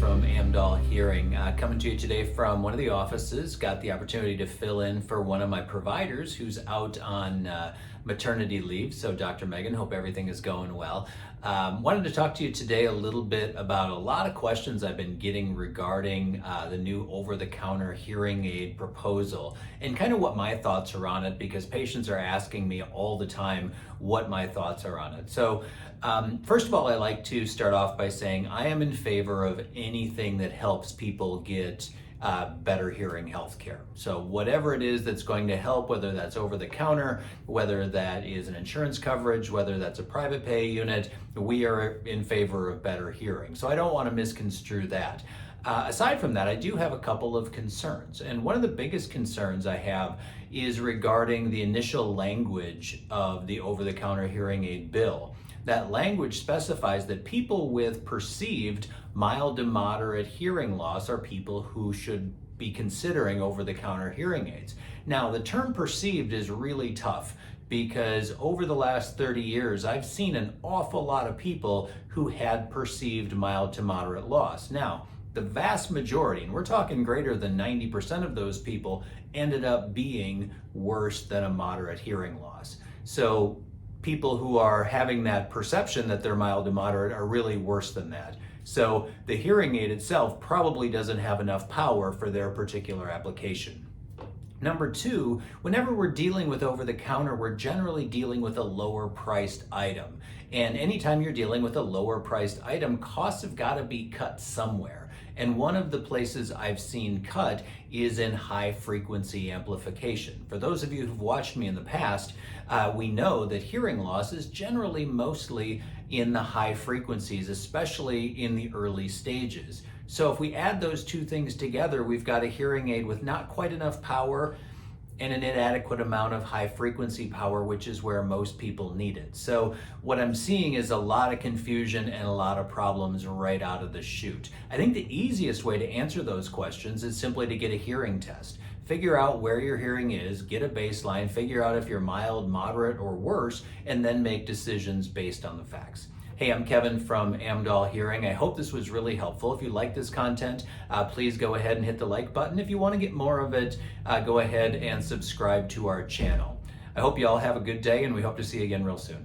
from Amdahl Hearing, coming to you today from one of the offices. Got the opportunity to fill in for one of my providers who's out on maternity leave. So Dr. Megan, hope everything is going well. Wanted to talk to you today a little bit about a lot of questions I've been getting regarding the new over-the-counter hearing aid proposal and kind of what my thoughts are on it, because patients are asking me all the time what my thoughts are on it. So first of all, I like to start off by saying I am in favor of anything that helps people get better hearing health care. So whatever it is that's going to help, whether that's over the counter, whether that is an insurance coverage, whether that's a private pay unit, we are in favor of better hearing. So I don't want to misconstrue that. Aside from that, I do have a couple of concerns. And one of the biggest concerns I have is regarding the initial language of the over-the-counter hearing aid bill. That language specifies that people with perceived mild to moderate hearing loss are people who should be considering over-the-counter hearing aids. Now, the term perceived is really tough because over the last 30 years, I've seen an awful lot of people who had perceived mild to moderate loss. Now, the vast majority, and we're talking greater than 90% of those people, ended up being worse than a moderate hearing loss. So people who are having that perception that they're mild to moderate are really worse than that. So the hearing aid itself probably doesn't have enough power for their particular application. Number two, whenever we're dealing with over-the-counter, we're generally dealing with a lower priced item. And anytime you're dealing with a lower priced item, costs have got to be cut somewhere. And one of the places I've seen cut is in high frequency amplification. For those of you who've watched me in the past, we know that hearing loss is generally mostly in the high frequencies, especially in the early stages. So if we add those two things together, we've got a hearing aid with not quite enough power and an inadequate amount of high frequency power, which is where most people need it. So what I'm seeing is a lot of confusion and a lot of problems right out of the chute. I think the easiest way to answer those questions is simply to get a hearing test. Figure out where your hearing is, get a baseline, figure out if you're mild, moderate, or worse, and then make decisions based on the facts. Hey, I'm Kevin from Amdahl Hearing. I hope this was really helpful. If you like this content, please go ahead and hit the like button. If you want to get more of it, go ahead and subscribe to our channel. I hope you all have a good day, and we hope to see you again real soon.